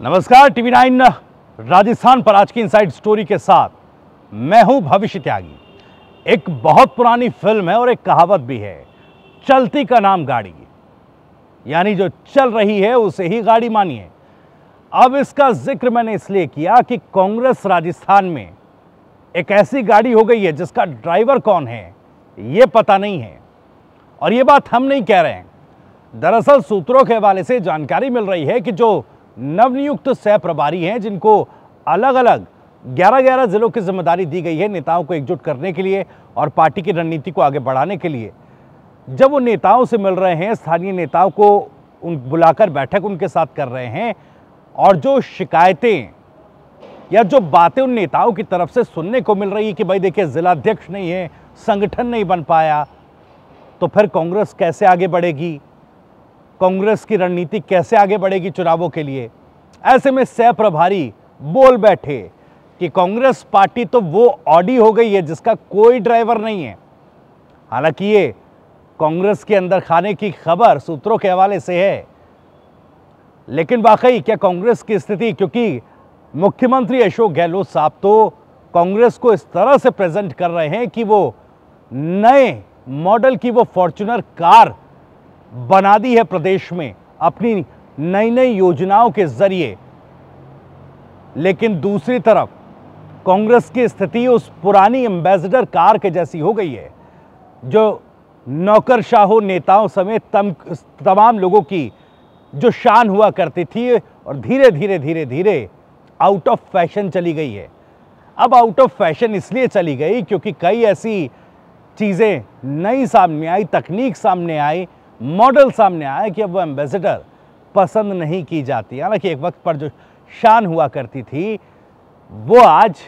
नमस्कार, टीवी 9 राजस्थान पर आज की इनसाइड स्टोरी के साथ मैं हूं भविष्य त्यागी। एक बहुत पुरानी फिल्म है और एक कहावत भी है, चलती का नाम गाड़ी, यानी जो चल रही है उसे ही गाड़ी मानिए। अब इसका जिक्र मैंने इसलिए किया कि कांग्रेस राजस्थान में एक ऐसी गाड़ी हो गई है जिसका ड्राइवर कौन है यह पता नहीं है। और यह बात हम नहीं कह रहे हैं, दरअसल सूत्रों के हवाले से जानकारी मिल रही है कि जो नवनियुक्त सह प्रभारी हैं, जिनको अलग अलग 11-11 जिलों की जिम्मेदारी दी गई है नेताओं को एकजुट करने के लिए और पार्टी की रणनीति को आगे बढ़ाने के लिए, जब वो नेताओं से मिल रहे हैं, स्थानीय नेताओं को बुलाकर बैठक उनके साथ कर रहे हैं और जो शिकायतें या जो बातें उन नेताओं की तरफ से सुनने को मिल रही है कि भाई देखिए जिलाध्यक्ष नहीं है, संगठन नहीं बन पाया, तो फिर कांग्रेस कैसे आगे बढ़ेगी, कांग्रेस की रणनीति कैसे आगे बढ़ेगी चुनावों के लिए। ऐसे में सह प्रभारी बोल बैठे कि कांग्रेस पार्टी तो वो ऑडी हो गई है जिसका कोई ड्राइवर नहीं है। हालांकि ये कांग्रेस के अंदर खाने की खबर सूत्रों के हवाले से है, लेकिन वाकई क्या कांग्रेस की स्थिति, क्योंकि मुख्यमंत्री अशोक गहलोत साहब तो कांग्रेस को इस तरह से प्रेजेंट कर रहे हैं कि वो नए मॉडल की वो फॉर्च्यूनर कार बना दी है प्रदेश में अपनी नई नई योजनाओं के जरिए। लेकिन दूसरी तरफ कांग्रेस की स्थिति उस पुरानी एम्बेसडर कार के जैसी हो गई है जो नौकरशाहों नेताओं समेत तमाम लोगों की जो शान हुआ करती थी और धीरे धीरे धीरे धीरे आउट ऑफ फैशन चली गई है। अब आउट ऑफ फैशन इसलिए चली गई क्योंकि कई ऐसी चीजें नई सामने आई, तकनीक सामने आई, मॉडल सामने आया कि अब वो एम्बेसडर पसंद नहीं की जाती। हालांकि एक वक्त पर जो शान हुआ करती थी वो आज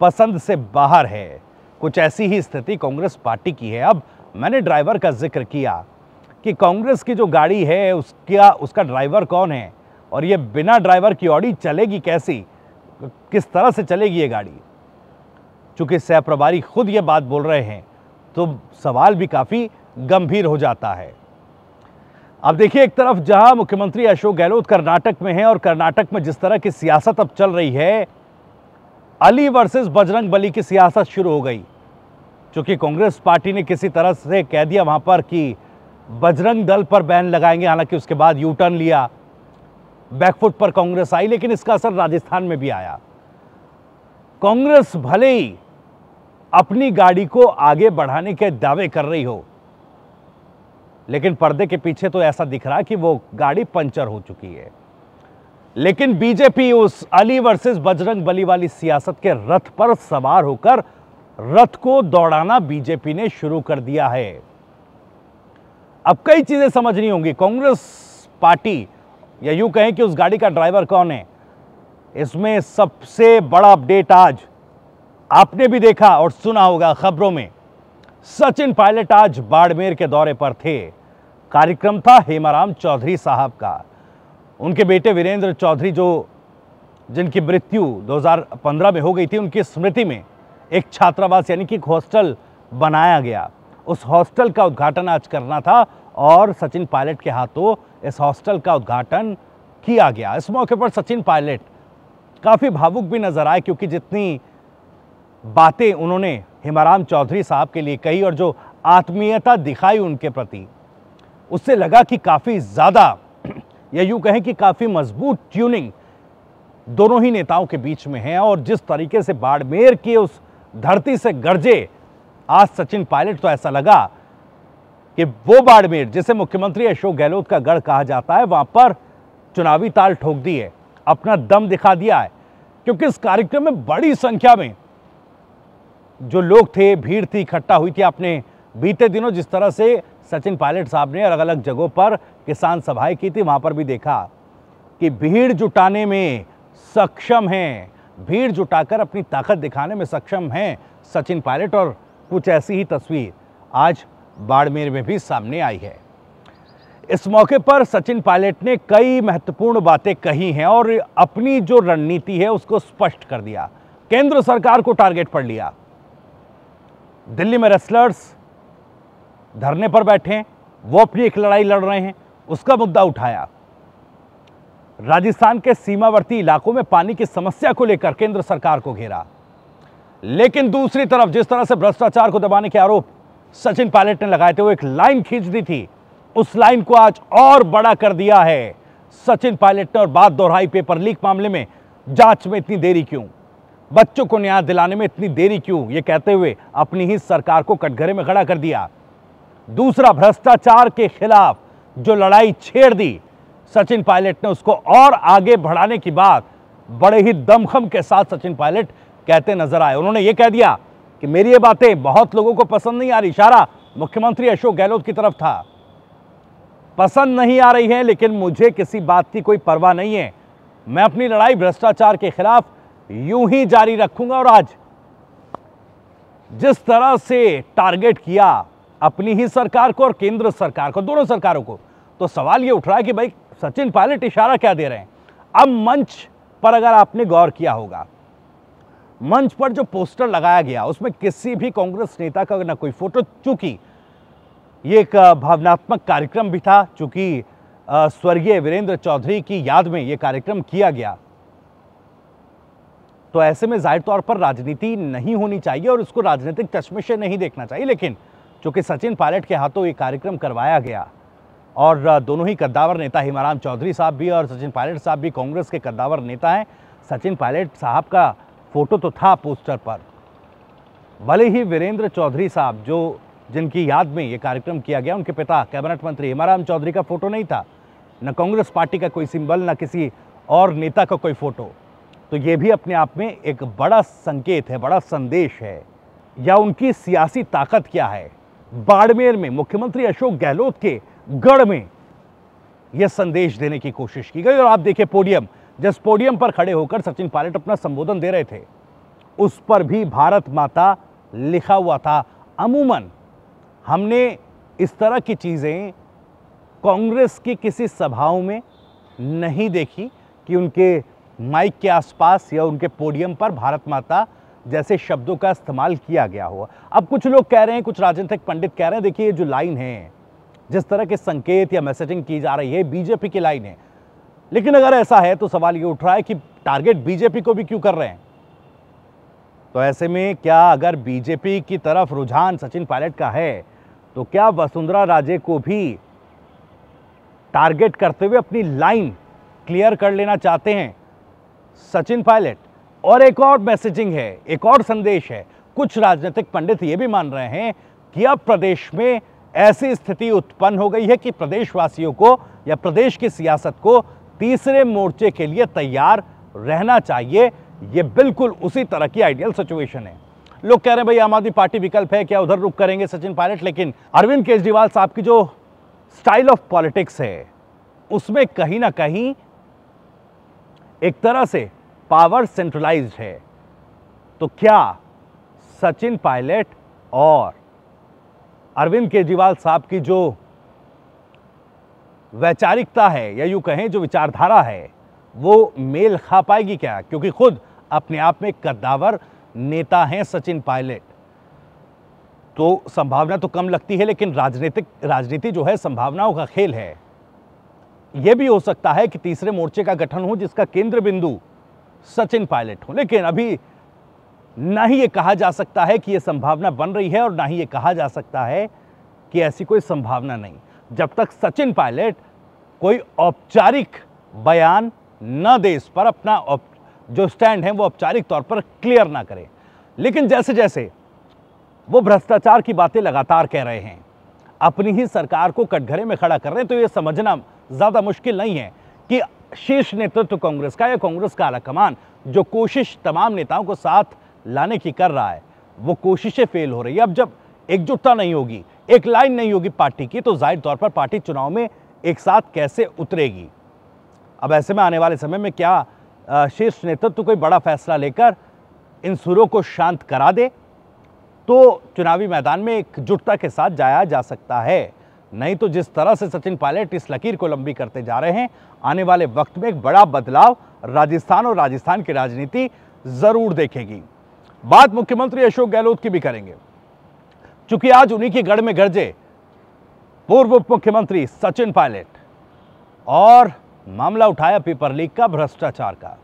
पसंद से बाहर है। कुछ ऐसी ही स्थिति कांग्रेस पार्टी की है। अब मैंने ड्राइवर का जिक्र किया कि कांग्रेस की जो गाड़ी है उसका ड्राइवर कौन है और ये बिना ड्राइवर की ऑडी चलेगी कैसी, किस तरह से चलेगी ये गाड़ी। चूंकि सह प्रभारी खुद ये बात बोल रहे हैं तो सवाल भी काफी गंभीर हो जाता है। अब देखिए, एक तरफ जहां मुख्यमंत्री अशोक गहलोत कर्नाटक में है और कर्नाटक में जिस तरह की सियासत अब चल रही है, अली वर्सेस बजरंग बली की सियासत शुरू हो गई। क्योंकि कांग्रेस पार्टी ने किसी तरह से कह दिया वहां पर कि बजरंग दल पर बैन लगाएंगे। हालांकि उसके बाद यू टर्न लिया, बैकफुट पर कांग्रेस आई, लेकिन इसका असर राजस्थान में भी आया। कांग्रेस भले ही अपनी गाड़ी को आगे बढ़ाने के दावे कर रही हो, लेकिन पर्दे के पीछे तो ऐसा दिख रहा कि वो गाड़ी पंचर हो चुकी है। लेकिन बीजेपी उस अली वर्सेस बजरंग बली वाली सियासत के रथ पर सवार होकर रथ को दौड़ाना बीजेपी ने शुरू कर दिया है। अब कई चीजें समझनी होंगी। कांग्रेस पार्टी, या यूं कहें कि उस गाड़ी का ड्राइवर कौन है, इसमें सबसे बड़ा अपडेट आज आपने भी देखा और सुना होगा खबरों में। सचिन पायलट आज बाड़मेर के दौरे पर थे। कार्यक्रम था हेमाराम चौधरी साहब का। उनके बेटे वीरेंद्र चौधरी जिनकी मृत्यु 2015 में हो गई थी, उनकी स्मृति में एक छात्रावास यानी कि एक हॉस्टल बनाया गया। उस हॉस्टल का उद्घाटन आज करना था और सचिन पायलट के हाथों इस हॉस्टल का उद्घाटन किया गया। इस मौके पर सचिन पायलट काफी भावुक भी नजर आए, क्योंकि जितनी बातें उन्होंने हेमाराम चौधरी साहब के लिए कही और जो आत्मीयता दिखाई उनके प्रति, उससे लगा कि काफी ज्यादा, या यूं कहें कि काफी मजबूत ट्यूनिंग दोनों ही नेताओं के बीच में है। और जिस तरीके से बाड़मेर की उस धरती से गरजे आज सचिन पायलट, तो ऐसा लगा कि वो बाड़मेर जिसे मुख्यमंत्री अशोक गहलोत का गढ़ कहा जाता है, वहां पर चुनावी ताल ठोक दी है, अपना दम दिखा दिया है। क्योंकि इस कार्यक्रम में बड़ी संख्या में जो लोग थे, भीड़ थी, इकट्ठा हुई थी। आपने बीते दिनों जिस तरह से सचिन पायलट साहब ने अलग अलग जगहों पर किसान सभाएं की थी, वहां पर भी देखा कि भीड़ जुटाने में सक्षम हैं, भीड़ जुटाकर अपनी ताकत दिखाने में सक्षम हैं सचिन पायलट। और कुछ ऐसी ही तस्वीर आज बाड़मेर में भी सामने आई है। इस मौके पर सचिन पायलट ने कई महत्वपूर्ण बातें कही हैं और अपनी जो रणनीति है उसको स्पष्ट कर दिया। केंद्र सरकार को टारगेट पर लिया। दिल्ली में रेसलर्स धरने पर बैठे हैं, वो अपनी एक लड़ाई लड़ रहे हैं, उसका मुद्दा उठाया। राजस्थान के सीमावर्ती इलाकों में पानी की समस्या को लेकर केंद्र सरकार को घेरा। लेकिन दूसरी तरफ जिस तरह से भ्रष्टाचार को दबाने के आरोप सचिन पायलट ने लगाए थे, वो एक लाइन खींच दी थी, उस लाइन को आज और बड़ा कर दिया है सचिन पायलट ने और बात दोहराई पेपर लीक मामले में जांच में इतनी देरी क्यों, बच्चों को न्याय दिलाने में इतनी देरी क्यों, यह कहते हुए अपनी ही सरकार को कटघरे में खड़ा कर दिया। दूसरा, भ्रष्टाचार के खिलाफ जो लड़ाई छेड़ दी सचिन पायलट ने, उसको और आगे बढ़ाने की बात बड़े ही दमखम के साथ सचिन पायलट कहते नजर आए। उन्होंने यह कह दिया कि मेरी ये बातें बहुत लोगों को पसंद नहीं आ रही। इशारा मुख्यमंत्री अशोक गहलोत की तरफ था। पसंद नहीं आ रही है, लेकिन मुझे किसी बात की कोई परवाह नहीं है। मैं अपनी लड़ाई भ्रष्टाचार के खिलाफ यूं ही जारी रखूंगा। और आज जिस तरह से टारगेट किया अपनी ही सरकार को और केंद्र सरकार को, दोनों सरकारों को, तो सवाल यह उठ रहा है कि भाई सचिन पायलट इशारा क्या दे रहे हैं। अब मंच पर अगर आपने गौर किया होगा, मंच पर जो पोस्टर लगाया गया उसमें किसी भी कांग्रेस नेता का ना कोई फोटो, चूंकि ये एक भावनात्मक कार्यक्रम भी था, चूंकि स्वर्गीय वीरेंद्र चौधरी की याद में यह कार्यक्रम किया गया, तो ऐसे में जाहिर तौर पर राजनीति नहीं होनी चाहिए और उसको राजनीतिक चश्मे से नहीं देखना चाहिए। लेकिन चूंकि सचिन पायलट के हाथों ये कार्यक्रम करवाया गया और दोनों ही कद्दावर नेता हेमाराम चौधरी साहब भी और सचिन पायलट साहब भी कांग्रेस के कद्दावर नेता हैं, सचिन पायलट साहब का फोटो तो था पोस्टर पर। भले ही वीरेंद्र चौधरी साहब जो जिनकी याद में ये कार्यक्रम किया गया, उनके पिता कैबिनेट मंत्री हेमाराम चौधरी का फोटो नहीं था, न कांग्रेस पार्टी का कोई सिंबल, न किसी और नेता का कोई फोटो। तो ये भी अपने आप में एक बड़ा संकेत है, बड़ा संदेश है, या उनकी सियासी ताकत क्या है। बाड़मेर में मुख्यमंत्री अशोक गहलोत के गढ़ में यह संदेश देने की कोशिश की गई। और आप देखिए पोडियम, जिस पोडियम पर खड़े होकर सचिन पायलट अपना संबोधन दे रहे थे, उस पर भी भारत माता लिखा हुआ था। अमूमन हमने इस तरह की चीजें कांग्रेस की किसी सभाओं में नहीं देखी कि उनके माइक के आसपास या उनके पोडियम पर भारत माता जैसे शब्दों का इस्तेमाल किया गया हो। अब कुछ लोग कह रहे हैं, कुछ राजनीतिक पंडित कह रहे हैं, देखिए ये जो लाइन है, जिस तरह के संकेत या मैसेजिंग की जा रही है, बीजेपी की लाइन है। लेकिन अगर ऐसा है तो सवाल ये उठ रहा है कि टारगेट बीजेपी को भी क्यों कर रहे हैं। तो ऐसे में क्या अगर बीजेपी की तरफ रुझान सचिन पायलट का है, तो क्या वसुंधरा राजे को भी टारगेट करते हुए अपनी लाइन क्लियर कर लेना चाहते हैं सचिन पायलट। और एक और मैसेजिंग है, एक और संदेश है। कुछ राजनीतिक पंडित ये भी मान रहे हैं कि अब प्रदेश में ऐसी स्थिति उत्पन्न हो गई है कि प्रदेशवासियों को या प्रदेश की सियासत को तीसरे मोर्चे के लिए तैयार रहना चाहिए। ये बिल्कुल उसी तरह की आइडियल सिचुएशन है। लोग कह रहे हैं भाई आम आदमी पार्टी विकल्प है, क्या उधर रुक करेंगे सचिन पायलट। लेकिन अरविंद केजरीवाल साहब की जो स्टाइल ऑफ पॉलिटिक्स है, उसमें कहीं ना कहीं एक तरह से पावर सेंट्रलाइज्ड है। तो क्या सचिन पायलट और अरविंद केजरीवाल साहब की जो वैचारिकता है, या यूं कहें जो विचारधारा है, वो मेल खा पाएगी क्या? क्योंकि खुद अपने आप में कद्दावर नेता हैं सचिन पायलट। तो संभावना तो कम लगती है, लेकिन राजनीति जो है संभावनाओं का खेल है। यह भी हो सकता है कि तीसरे मोर्चे का गठन हो जिसका केंद्र बिंदु सचिन पायलट हो। लेकिन अभी ना ही ये कहा जा सकता है कि यह संभावना बन रही है और ना ही ये कहा जा सकता है कि ऐसी कोई संभावना नहीं, जब तक सचिन पायलट कोई औपचारिक बयान न दे, इस पर अपना जो स्टैंड है वो औपचारिक तौर पर क्लियर ना करे। लेकिन जैसे जैसे वो भ्रष्टाचार की बातें लगातार कह रहे हैं, अपनी ही सरकार को कटघरे में खड़ा कर रहे हैं, तो ये समझना ज्यादा मुश्किल नहीं है कि शीर्ष नेतृत्व कांग्रेस का या कांग्रेस का आलाकमान जो कोशिश तमाम नेताओं को साथ लाने की कर रहा है, वो कोशिशें फेल हो रही है। अब जब एकजुटता नहीं होगी, एक लाइन नहीं होगी पार्टी की, तो जाहिर तौर पर पार्टी चुनाव में एक साथ कैसे उतरेगी। अब ऐसे में आने वाले समय में क्या शीर्ष नेतृत्व कोई बड़ा फैसला लेकर इन सुरों को शांत करा दे, तो चुनावी मैदान में एकजुटता के साथ जाया जा सकता है। नहीं तो जिस तरह से सचिन पायलट इस लकीर को लंबी करते जा रहे हैं, आने वाले वक्त में एक बड़ा बदलाव राजस्थान और राजस्थान की राजनीति जरूर देखेगी। बात मुख्यमंत्री अशोक गहलोत की भी करेंगे, चूंकि आज उन्हीं के गढ़ में गरजे पूर्व उप मुख्यमंत्री सचिन पायलट और मामला उठाया पेपर लीक का, भ्रष्टाचार का।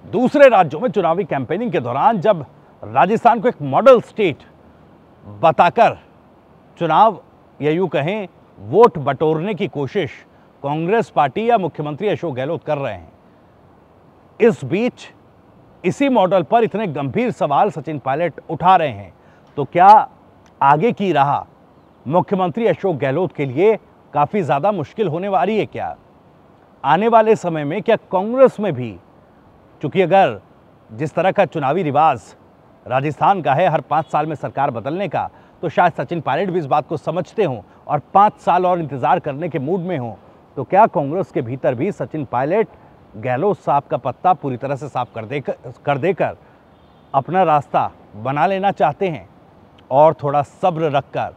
दूसरे राज्यों में चुनावी कैंपेनिंग के दौरान जब राजस्थान को एक मॉडल स्टेट बताकर चुनाव या यूं कहें वोट बटोरने की कोशिश कांग्रेस पार्टी या मुख्यमंत्री अशोक गहलोत कर रहे हैं, इस बीच इसी मॉडल पर इतने गंभीर सवाल सचिन पायलट उठा रहे हैं, तो क्या आगे की राह मुख्यमंत्री अशोक गहलोत के लिए काफी ज्यादा मुश्किल होने वाली है? क्या आने वाले समय में क्या कांग्रेस में भी, चूंकि अगर जिस तरह का चुनावी रिवाज राजस्थान का है हर 5 साल में सरकार बदलने का, तो शायद सचिन पायलट भी इस बात को समझते हों और 5 साल और इंतजार करने के मूड में हों, तो क्या कांग्रेस के भीतर भी सचिन पायलट गहलोत साहब का पत्ता पूरी तरह से साफ कर देकर अपना रास्ता बना लेना चाहते हैं और थोड़ा सब्र रखकर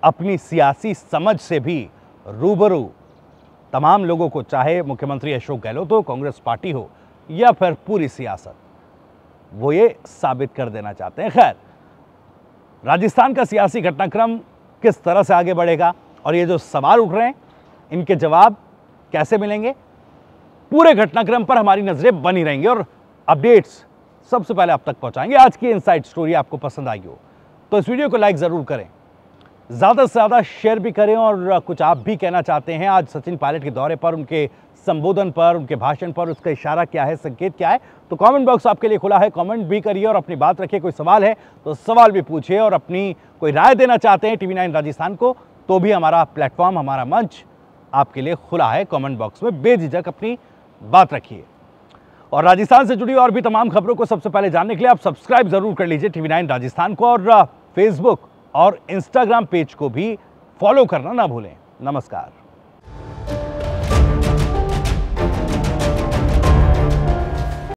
अपनी सियासी समझ से भी रूबरू तमाम लोगों को, चाहे मुख्यमंत्री अशोक गहलोत हो, कांग्रेस पार्टी हो या फिर पूरी सियासत, वो ये साबित कर देना चाहते हैं। खैर, राजस्थान का सियासी घटनाक्रम किस तरह से आगे बढ़ेगा और ये जो सवाल उठ रहे हैं इनके जवाब कैसे मिलेंगे, पूरे घटनाक्रम पर हमारी नजरें बनी रहेंगी और अपडेट्स सबसे पहले आप तक पहुंचाएंगे। आज की इनसाइड स्टोरी आपको पसंद आई हो तो इस वीडियो को लाइक जरूर करें, ज्यादा से ज्यादा शेयर भी करें, और कुछ आप भी कहना चाहते हैं आज सचिन पायलट के दौरे पर, उनके संबोधन पर, उनके भाषण पर, उसका इशारा क्या है, संकेत क्या है, तो कमेंट बॉक्स आपके लिए खुला है। कमेंट भी करिए और अपनी बात रखिए। कोई सवाल है तो सवाल भी पूछिए और अपनी कोई राय देना चाहते हैं TV9 राजस्थान को, तो भी हमारा प्लेटफॉर्म, हमारा मंच आपके लिए खुला है। कमेंट बॉक्स में बेझिझक अपनी बात रखिए। और राजस्थान से जुड़ी और भी तमाम खबरों को सबसे पहले जानने के लिए आप सब्सक्राइब जरूर कर लीजिए TV9 राजस्थान को, और फेसबुक और इंस्टाग्राम पेज को भी फॉलो करना ना भूलें। नमस्कार।